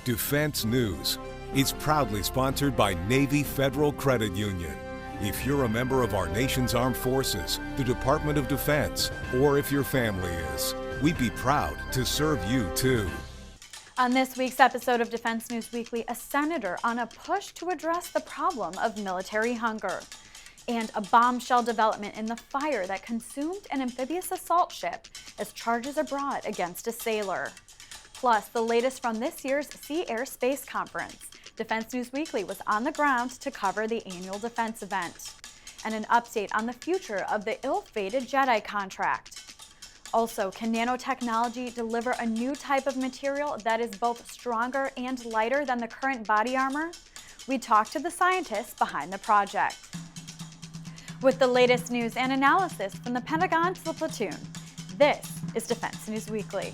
Defense News. It's proudly sponsored by Navy Federal Credit Union. If you're a member of our nation's armed forces, the Department of Defense, or if your family is, we'd be proud to serve you too. On this week's episode of Defense News Weekly, a senator on a push to address the problem of military hunger, and a bombshell development in the fire that consumed an amphibious assault ship as charges are brought against a sailor. Plus, the latest from this year's Sea Air Space Conference. Defense News Weekly was on the ground to cover the annual defense event. And an update on the future of the ill-fated JEDI contract. Also, can nanotechnology deliver a new type of material that is both stronger and lighter than the current body armor? We talked to the scientists behind the project. With the latest news and analysis from the Pentagon to the platoon, this is Defense News Weekly.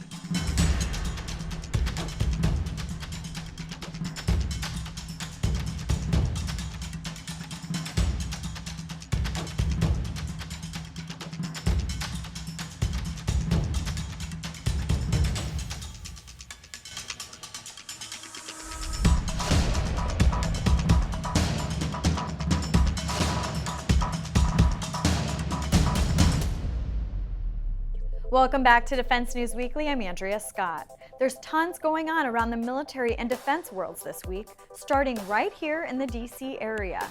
Welcome back to Defense News Weekly. I'm Andrea Scott. There's tons going on around the military and defense worlds this week, starting right here in the DC area.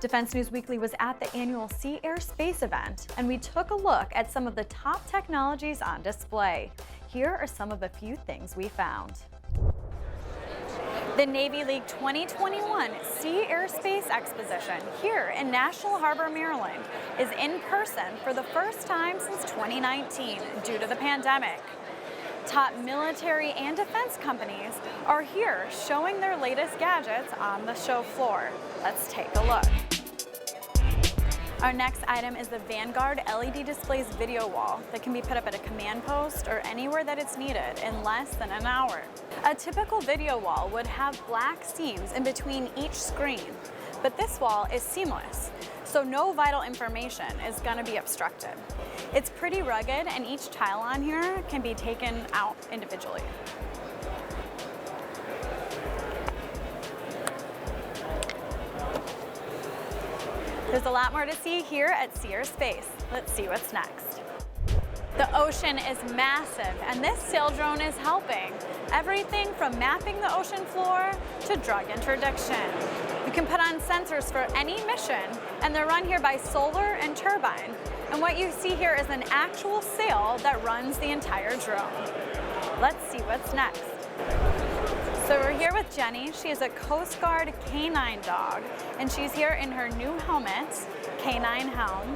Defense News Weekly was at the annual Sea Air Space event, and we took a look at some of the top technologies on display. Here are some of the few things we found. The Navy League 2021 Sea Air Space Exposition here in National Harbor, Maryland is in person for the first time since 2019 due to the pandemic. Top military and defense companies are here showing their latest gadgets on the show floor. Let's take a look. Our next item is the Vanguard LED Displays video wall that can be put up at a command post or anywhere that it's needed in less than an hour. A typical video wall would have black seams in between each screen, but this wall is seamless, so no vital information is going to be obstructed. It's pretty rugged, and each tile on here can be taken out individually. There's a lot more to see here at Sea Air Space. Let's see what's next. The ocean is massive, and this sail drone is helping. Everything from mapping the ocean floor to drug interdiction. You can put on sensors for any mission, and they're run here by solar and turbine. And what you see here is an actual sail that runs the entire drone. Let's see what's next. So we're here with Jenny. She is a Coast Guard canine dog, and she's here in her new helmet, Canine Helm.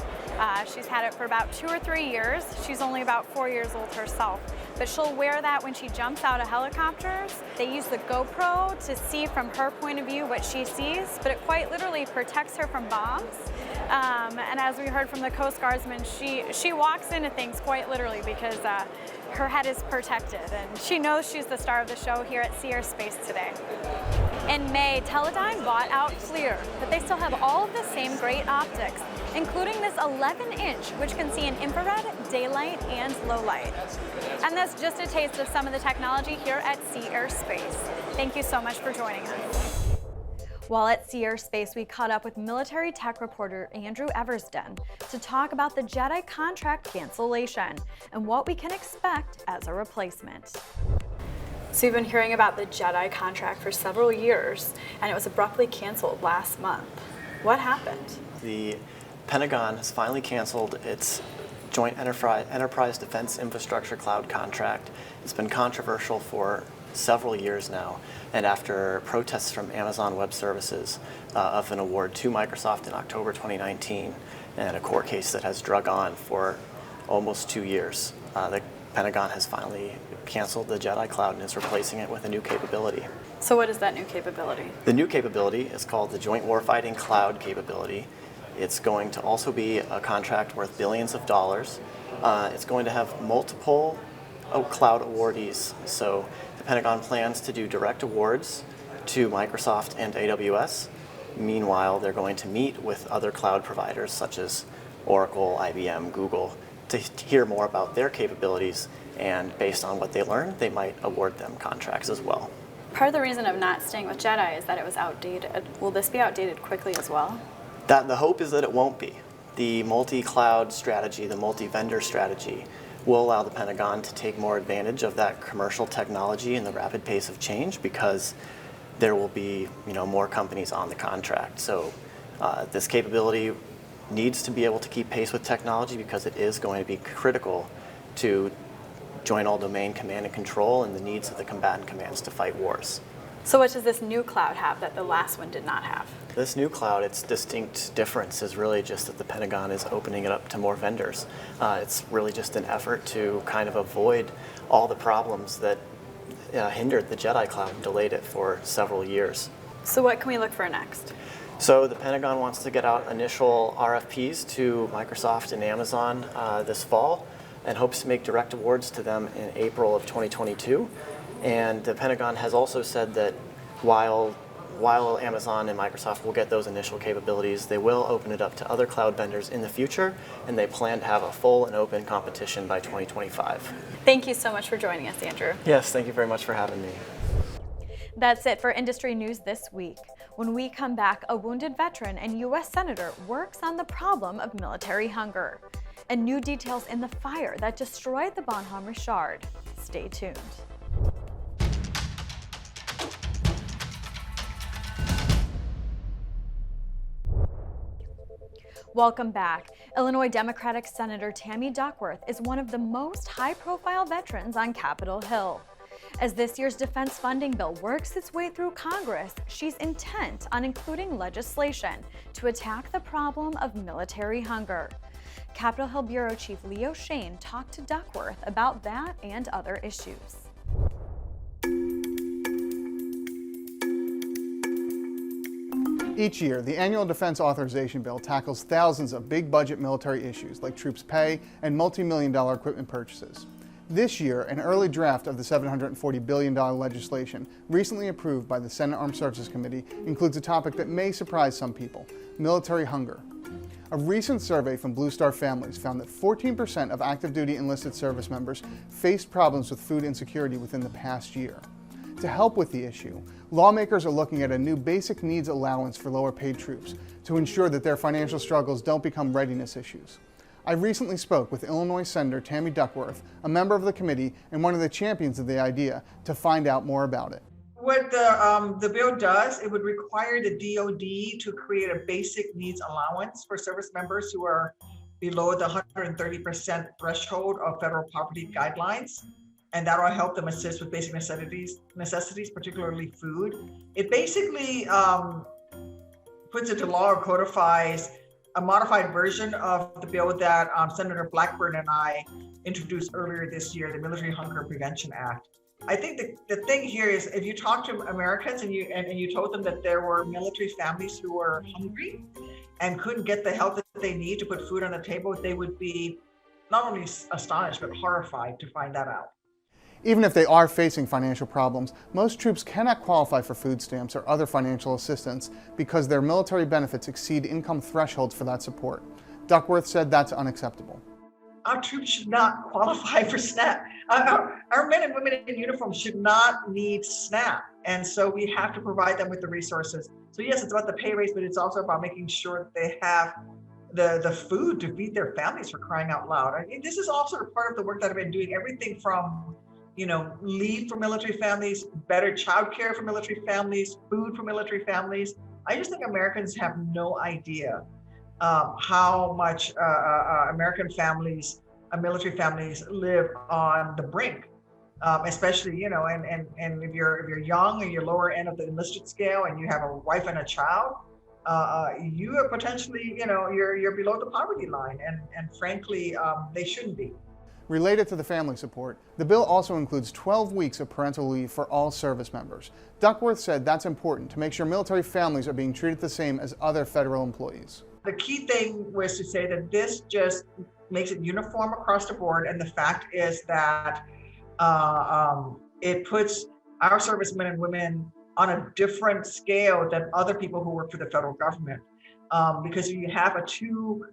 She's had it for about 2 or 3 years. She's only about 4 years old herself, but she'll wear that when she jumps out of helicopters. They use the GoPro to see from her point of view what she sees, but it quite literally protects her from bombs. And as we heard from the Coast Guardsman, she walks into things quite literally because her head is protected, and she knows she's the star of the show here at Sea Air Space today. In May, Teledyne bought out FLIR, but they still have all of the same great optics, including this 11-inch, which can see in infrared, daylight, and low light. And that's just a taste of some of the technology here at Sea Air Space. Thank you so much for joining us. While at Sea Air Space, we caught up with military tech reporter Andrew Eversden to talk about the JEDI contract cancellation and what we can expect as a replacement. So you've been hearing about the JEDI contract for several years, and it was abruptly canceled last month. What happened? The Pentagon has finally canceled its Joint Enterprise Defense Infrastructure Cloud contract. It's been controversial for several years now, and after protests from Amazon Web Services of an award to Microsoft in October 2019, and a court case that has drug on for almost 2 years, the Pentagon has finally canceled the JEDI Cloud and is replacing it with a new capability. So what is that new capability? The new capability is called the Joint Warfighting Cloud capability. It's going to also be a contract worth billions of dollars. It's going to have multiple cloud awardees. So the Pentagon plans to do direct awards to Microsoft and AWS. Meanwhile, they're going to meet with other cloud providers such as Oracle, IBM, Google, to hear more about their capabilities, and based on what they learn, they might award them contracts as well. Part of the reason of not staying with JEDI is that it was outdated. Will this be outdated quickly as well? The hope is that it won't be. The multi-cloud strategy, the multi-vendor strategy, will allow the Pentagon to take more advantage of that commercial technology and the rapid pace of change, because there will be more companies on the contract. So this capability needs to be able to keep pace with technology, because it is going to be critical to joint all-domain command and control and the needs of the combatant commands to fight wars. So what does this new cloud have that the last one did not have? This new cloud, its distinct difference is really just that the Pentagon is opening it up to more vendors. It's really just an effort to kind of avoid all the problems that hindered the JEDI cloud and delayed it for several years. So what can we look for next? So the Pentagon wants to get out initial RFPs to Microsoft and Amazon this fall, and hopes to make direct awards to them in April of 2022. And the Pentagon has also said that while Amazon and Microsoft will get those initial capabilities, they will open it up to other cloud vendors in the future, and they plan to have a full and open competition by 2025. Thank you so much for joining us, Andrew. Yes, thank you very much for having me. That's it for industry news this week. When we come back, a wounded veteran and U.S. Senator works on the problem of military hunger. And new details in the fire that destroyed the Bonhomme Richard. Stay tuned. Welcome back. Illinois Democratic Senator Tammy Duckworth is one of the most high-profile veterans on Capitol Hill. As this year's defense funding bill works its way through Congress, she's intent on including legislation to attack the problem of military hunger. Capitol Hill Bureau Chief Leo Shane talked to Duckworth about that and other issues. Each year, the annual Defense Authorization Bill tackles thousands of big-budget military issues like troops pay and multi-million-dollar equipment purchases. This year, an early draft of the $740 billion legislation recently approved by the Senate Armed Services Committee includes a topic that may surprise some people: military hunger. A recent survey from Blue Star Families found that 14% of active duty enlisted service members faced problems with food insecurity within the past year. To help with the issue, lawmakers are looking at a new basic needs allowance for lower paid troops to ensure that their financial struggles don't become readiness issues. I recently spoke with Illinois Senator Tammy Duckworth, a member of the committee and one of the champions of the idea, to find out more about it. What the bill does, it would require the DoD to create a basic needs allowance for service members who are below the 130% threshold of federal poverty guidelines, and that will help them assist with basic necessities, particularly food. It basically puts into law or codifies a modified version of the bill that Senator Blackburn and I introduced earlier this year, the Military Hunger Prevention Act. I think the thing here is, if you talk to Americans and you told them that there were military families who were hungry and couldn't get the help that they need to put food on the table, they would be not only astonished, but horrified to find that out. Even if they are facing financial problems, most troops cannot qualify for food stamps or other financial assistance because their military benefits exceed income thresholds for that support. Duckworth said that's unacceptable. Our troops should not qualify for SNAP. Our men and women in uniform should not need SNAP. And so we have to provide them with the resources. So yes, it's about the pay raise, but it's also about making sure that they have the food to feed their families, for crying out loud. I mean, this is also part of the work that I've been doing, everything from leave for military families, better childcare for military families, food for military families. I just think Americans have no idea how much American families, military families, live on the brink, especially and if you're young and you're lower end of the enlisted scale and you have a wife and a child, you are potentially you're below the poverty line, and frankly they shouldn't be. Related to the family support, the bill also includes 12 weeks of parental leave for all service members. Duckworth said that's important to make sure military families are being treated the same as other federal employees. The key thing was to say that this just makes it uniform across the board, and the fact is that it puts our servicemen and women on a different scale than other people who work for the federal government. Because if you have a two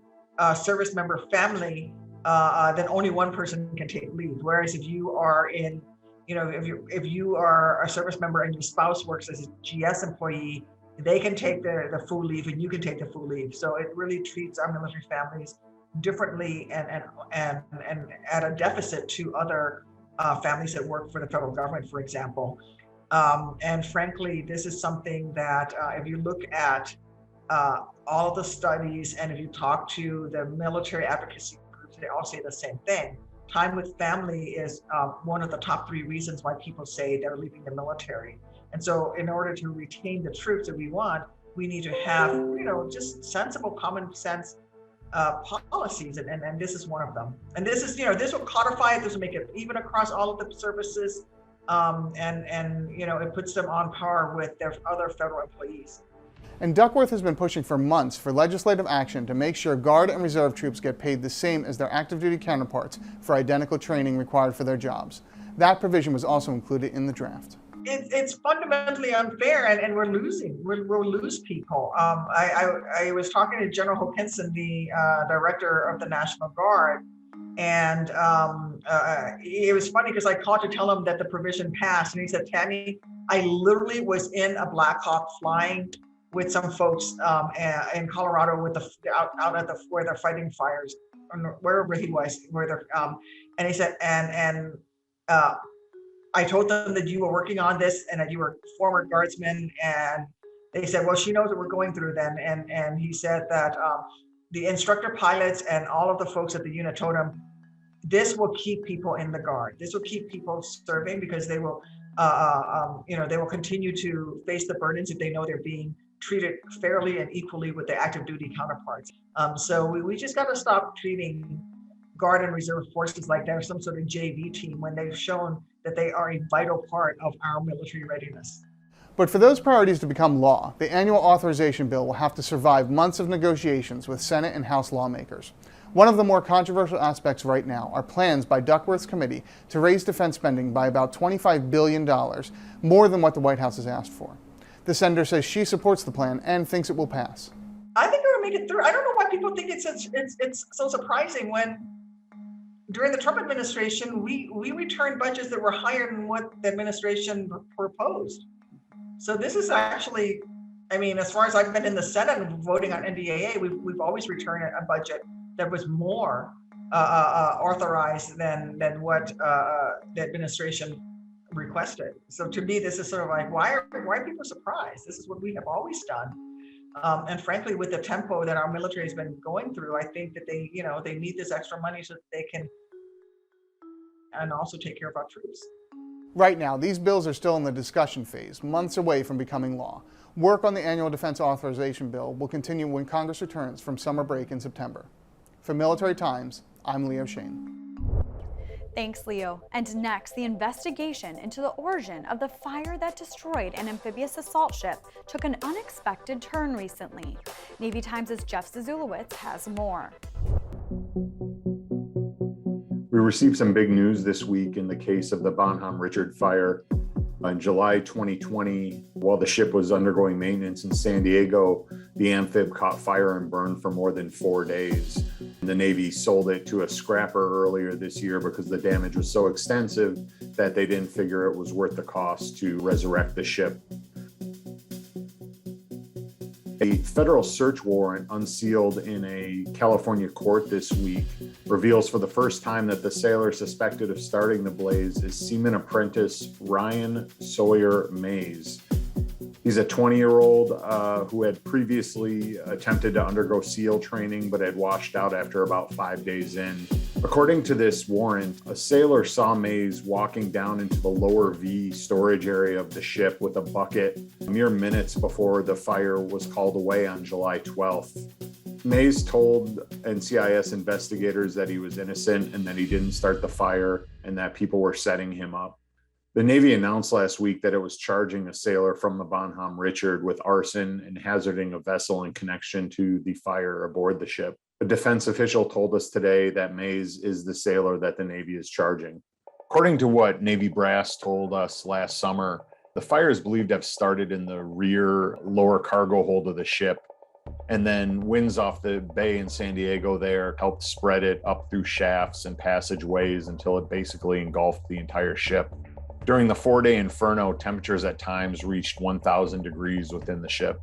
service member family, then only one person can take leave. Whereas if you are in if you are a service member and your spouse works as a GS employee, they can take the full leave and you can take the full leave. So it really treats our military families differently and at a deficit to other families that work for the federal government, for example. And frankly, this is something that if you look at all the studies and if you talk to the military advocacy groups, they all say the same thing. Time with family is one of the top 3 reasons why people say they're leaving the military. And so in order to retain the troops that we want, we need to have, just sensible common sense policies. And this is one of them. And this is, this will codify it. This will make it even across all of the services. And it puts them on par with their other federal employees. And Duckworth has been pushing for months for legislative action to make sure Guard and Reserve troops get paid the same as their active duty counterparts for identical training required for their jobs. That provision was also included in the draft. It's fundamentally unfair, and we're losing. We'll lose people. I was talking to General Hokinson, the director of the National Guard, and it was funny because I called to tell him that the provision passed, and he said, "Tammy, I literally was in a Black Hawk flying with some folks in Colorado with out at where they're fighting fires, or wherever he was, where they're and he said, and I told them that you were working on this and that you were former guardsmen, and they said, well, she knows what we're going through then. And he said that the instructor pilots and all of the folks at the unit told him, this will keep people in the Guard. This will keep people serving because they will, they will continue to face the burdens if they know they're being treated fairly and equally with their active duty counterparts. So we just got to stop treating Guard and Reserve forces like they're some sort of JV team when they've shown that they are a vital part of our military readiness. But for those priorities to become law, the annual authorization bill will have to survive months of negotiations with Senate and House lawmakers. One of the more controversial aspects right now are plans by Duckworth's committee to raise defense spending by about $25 billion, more than what the White House has asked for. The senator says she supports the plan and thinks it will pass. I think it'll make it through. I don't know why people think it's so surprising when during the Trump administration, we returned budgets that were higher than what the administration proposed. So this is actually, as far as I've been in the Senate and voting on NDAA, we've always returned a budget that was more authorized than what the administration requested. So to me, this is sort of like, why are people surprised? This is what we have always done. And frankly, with the tempo that our military has been going through, I think that they need this extra money so that they can and also take care of our troops. Right now, these bills are still in the discussion phase, months away from becoming law. Work on the annual defense authorization bill will continue when Congress returns from summer break in September. For Military Times, I'm Leo Shane. Thanks, Leo. And next, the investigation into the origin of the fire that destroyed an amphibious assault ship took an unexpected turn recently. Navy Times' Jeff Zazulowicz has more. We received some big news this week in the case of the Bonhomme Richard fire. In July 2020, while the ship was undergoing maintenance in San Diego, the amphib caught fire and burned for more than 4 days. The Navy sold it to a scrapper earlier this year because the damage was so extensive that they didn't figure it was worth the cost to resurrect the ship. A federal search warrant unsealed in a California court this week reveals for the first time that the sailor suspected of starting the blaze is seaman apprentice Ryan Sawyer Mays. He's a 20-year-old who had previously attempted to undergo SEAL training but had washed out after about 5 days in. According to this warrant, a sailor saw Mays walking down into the lower V storage area of the ship with a bucket mere minutes before the fire was called away on July 12th. Mays told NCIS investigators that he was innocent and that he didn't start the fire and that people were setting him up. The Navy announced last week that it was charging a sailor from the Bonhomme Richard with arson and hazarding a vessel in connection to the fire aboard the ship. A defense official told us today that Mays is the sailor that the Navy is charging. According to what Navy brass told us last summer, the fire is believed to have started in the rear lower cargo hold of the ship, and then winds off the bay in San Diego there helped spread it up through shafts and passageways until it basically engulfed the entire ship. During the 4-day inferno, temperatures at times reached 1,000 degrees within the ship.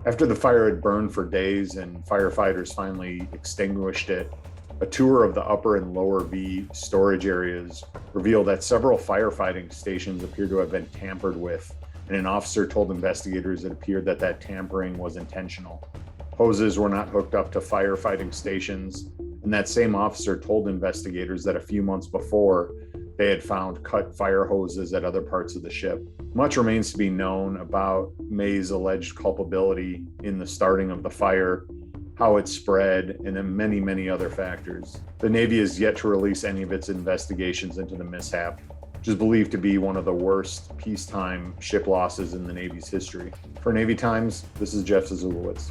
After the fire had burned for days and firefighters finally extinguished it, a tour of the upper and lower V storage areas revealed that several firefighting stations appeared to have been tampered with, and an officer told investigators it appeared that tampering was intentional. Hoses were not hooked up to firefighting stations, and that same officer told investigators that a few months before, they had found cut fire hoses at other parts of the ship. Much remains to be known about May's alleged culpability in the starting of the fire, how it spread, and then many, many other factors. The Navy has yet to release any of its investigations into the mishap, which is believed to be one of the worst peacetime ship losses in the Navy's history. For Navy Times, this is Jeff Zazulowicz.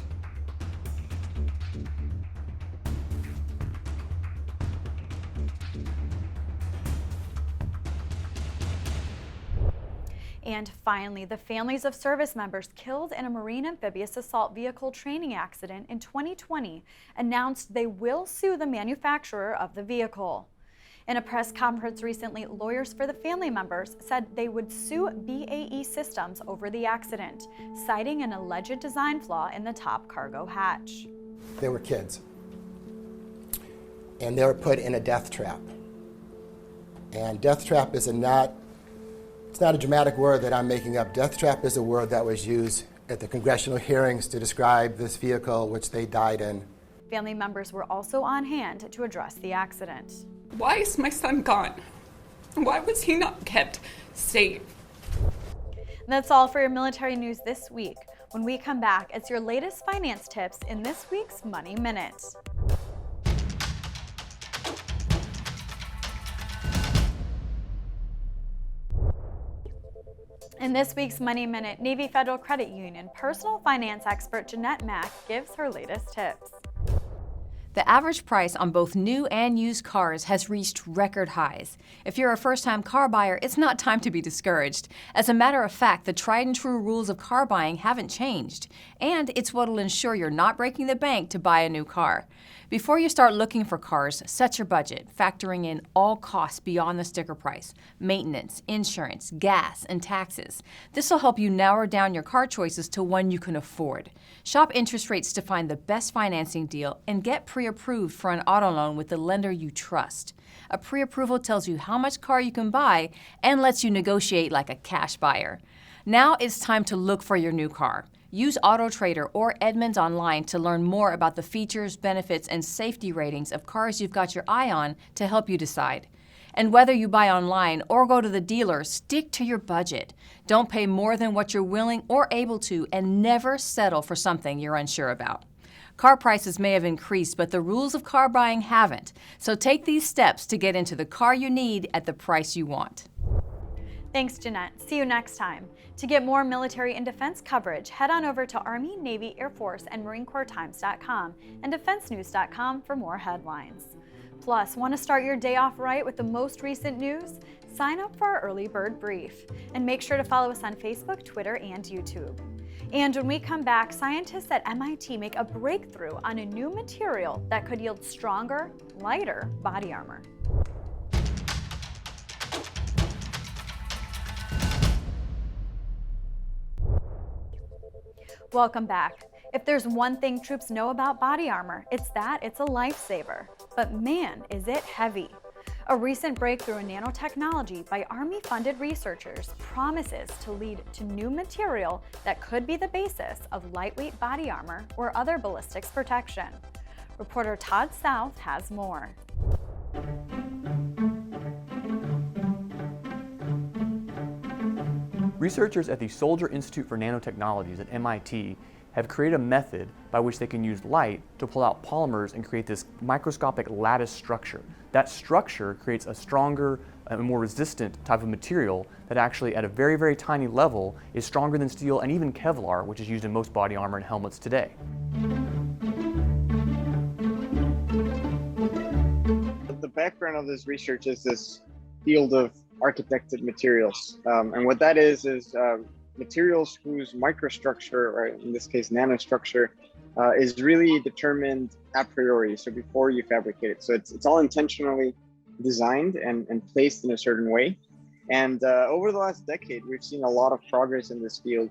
And finally, the families of service members killed in a Marine amphibious assault vehicle training accident in 2020 announced they will sue the manufacturer of the vehicle. In a press conference recently, lawyers for the family members said they would sue BAE Systems over the accident, citing an alleged design flaw in the top cargo hatch. They were kids, and they were put in a death trap. And death trap is it's not a dramatic word that I'm making up. Death trap is a word that was used at the congressional hearings to describe this vehicle, which they died in. Family members were also on hand to address the accident. Why is my son gone? Why was he not kept safe? And that's all for your military news this week. When we come back, it's your latest finance tips in this week's Money Minute. In this week's Money Minute, Navy Federal Credit Union personal finance expert Jeanette Mack gives her latest tips. The average price on both new and used cars has reached record highs. If you're a first-time car buyer, it's not time to be discouraged. As a matter of fact, the tried and true rules of car buying haven't changed, and it's what'll ensure you're not breaking the bank to buy a new car. Before you start looking for cars, set your budget, factoring in all costs beyond the sticker price: maintenance, insurance, gas, and taxes. This will help you narrow down your car choices to one you can afford. Shop interest rates to find the best financing deal and get pre-approved for an auto loan with the lender you trust. A pre-approval tells you how much car you can buy and lets you negotiate like a cash buyer. Now it's time to look for your new car. Use AutoTrader or Edmunds online to learn more about the features, benefits, and safety ratings of cars you've got your eye on to help you decide. And whether you buy online or go to the dealer, stick to your budget. Don't pay more than what you're willing or able to, and never settle for something you're unsure about. Car prices may have increased, but the rules of car buying haven't. So take these steps to get into the car you need at the price you want. Thanks, Jeanette. See you next time. To get more military and defense coverage, head on over to Army, Navy, Air Force, and MarineCorpsTimes.com and DefenseNews.com for more headlines. Plus, want to start your day off right with the most recent news? Sign up for our early bird brief. And make sure to follow us on Facebook, Twitter, and YouTube. And when we come back, scientists at MIT make a breakthrough on a new material that could yield stronger, lighter body armor. Welcome back. If there's one thing troops know about body armor, it's that it's a lifesaver. But man, is it heavy. A recent breakthrough in nanotechnology by Army-funded researchers promises to lead to new material that could be the basis of lightweight body armor or other ballistics protection. Reporter Todd South has more. Researchers at the Soldier Institute for Nanotechnologies at MIT have created a method by which they can use light to pull out polymers and create this microscopic lattice structure. That structure creates a stronger and more resistant type of material that actually at a very, very tiny level is stronger than steel and even Kevlar, which is used in most body armor and helmets today. The background of this research is this field of architected materials. And what that is materials whose microstructure, or in this case nanostructure, is really determined a priori, so before you fabricate it. So it's all intentionally designed and placed in a certain way. And over the last decade, we've seen a lot of progress in this field.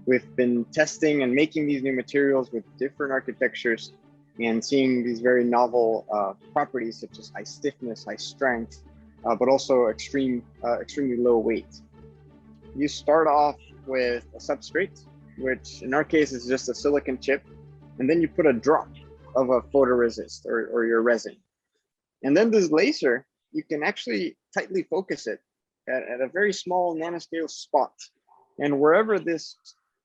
We've been testing and making these new materials with different architectures and seeing these very novel properties such as high stiffness, high strength, but also extremely low weight. You start off with a substrate, which in our case is just a silicon chip, and then you put a drop of a photoresist or your resin. And then this laser, you can actually tightly focus it at a very small nanoscale spot. And wherever this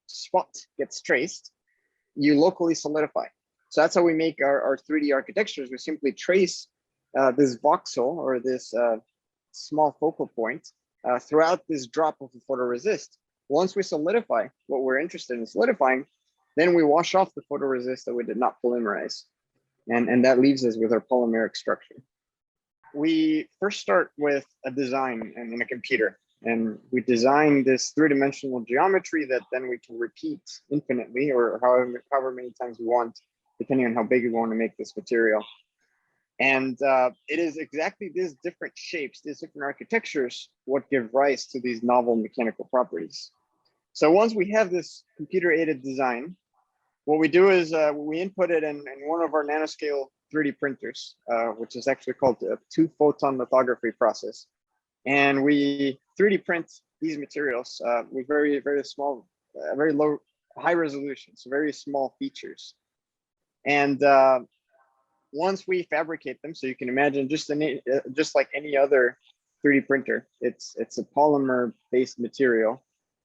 spot gets traced, you locally solidify. So that's how we make our 3D architectures. We simply trace this voxel or this small focal point throughout this drop of the photoresist. Once we solidify what we're interested in solidifying, then we wash off the photoresist that we did not polymerize. And that leaves us with our polymeric structure. We first start with a design in a computer. And we design this three-dimensional geometry that then we can repeat infinitely or however many times we want, depending on how big we want to make this material. And it is exactly these different shapes, these different architectures, what give rise to these novel mechanical properties. So once we have this computer-aided design, what we do is we input it in one of our nanoscale 3D printers, which is actually called a 2-photon lithography process. And we 3D print these materials with very, very small, very low, high resolution, so very small features. And once we fabricate them, so you can imagine just like any other 3D printer, it's a polymer-based material,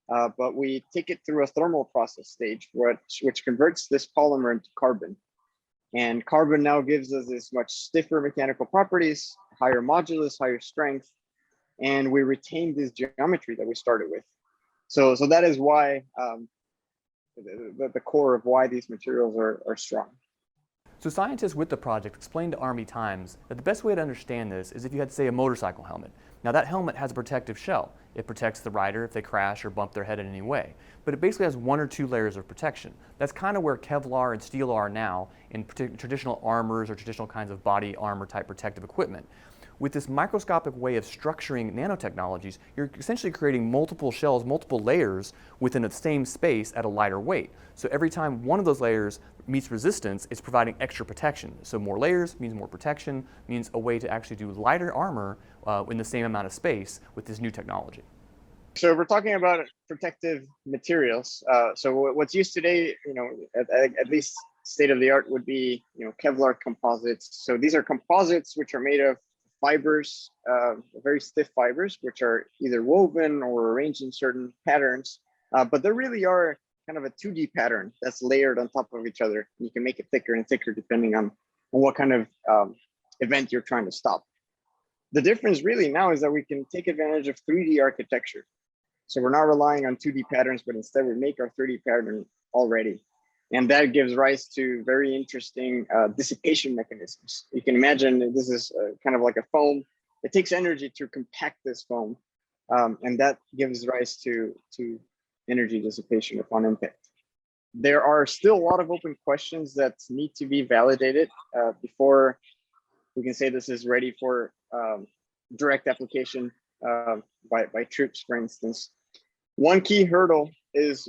but we take it through a thermal process stage, which converts this polymer into carbon. And carbon now gives us this much stiffer mechanical properties, higher modulus, higher strength, and we retain this geometry that we started with. So that is why the core of why these materials are strong. So scientists with the project explained to Army Times that the best way to understand this is if you had, say, a motorcycle helmet. Now that helmet has a protective shell. It protects the rider if they crash or bump their head in any way. But it basically has 1 or 2 layers of protection. That's kind of where Kevlar and steel are now in traditional armors or traditional kinds of body armor type protective equipment. With this microscopic way of structuring nanotechnologies, you're essentially creating multiple shells, multiple layers within the same space at a lighter weight. So every time one of those layers meets resistance, it's providing extra protection. So more layers means more protection, means a way to actually do lighter armor in the same amount of space with this new technology. So we're talking about protective materials. So what's used today, at least state of the art would be, Kevlar composites. So these are composites which are made of fibers, very stiff fibers, which are either woven or arranged in certain patterns, but they really are kind of a 2D pattern that's layered on top of each other. You can make it thicker and thicker depending on what kind of event you're trying to stop. The difference really now is that we can take advantage of 3D architecture. So we're not relying on 2D patterns, but instead we make our 3D pattern already. And that gives rise to very interesting dissipation mechanisms. You can imagine this is kind of like a foam. It takes energy to compact this foam, and that gives rise to energy dissipation upon impact. There are still a lot of open questions that need to be validated before we can say this is ready for direct application by troops, for instance. One key hurdle is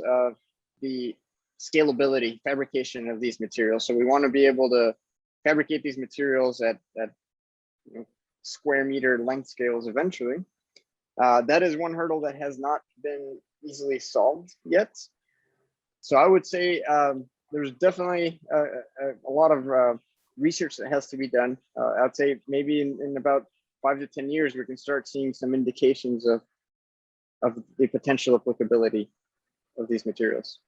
the scalability, fabrication of these materials. So we want to be able to fabricate these materials at square meter length scales eventually. That is one hurdle that has not been easily solved yet. So I would say there's definitely a lot of research that has to be done. I'd say maybe in about 5 to 10 years, we can start seeing some indications of the potential applicability of these materials.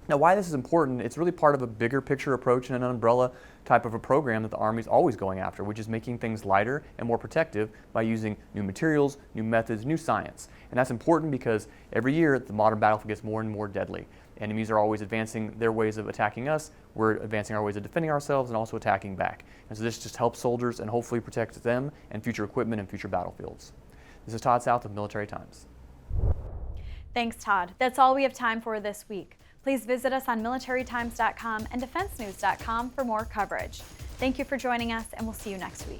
Now, why this is important, it's really part of a bigger picture approach and an umbrella type of a program that the Army's always going after, which is making things lighter and more protective by using new materials, new methods, new science. And that's important because every year the modern battlefield gets more and more deadly. Enemies are always advancing their ways of attacking us, we're advancing our ways of defending ourselves and also attacking back. And so this just helps soldiers and hopefully protects them and future equipment and future battlefields. This is Todd South of Military Times. Thanks, Todd. That's all we have time for this week. Please visit us on militarytimes.com and defensenews.com for more coverage. Thank you for joining us, and we'll see you next week.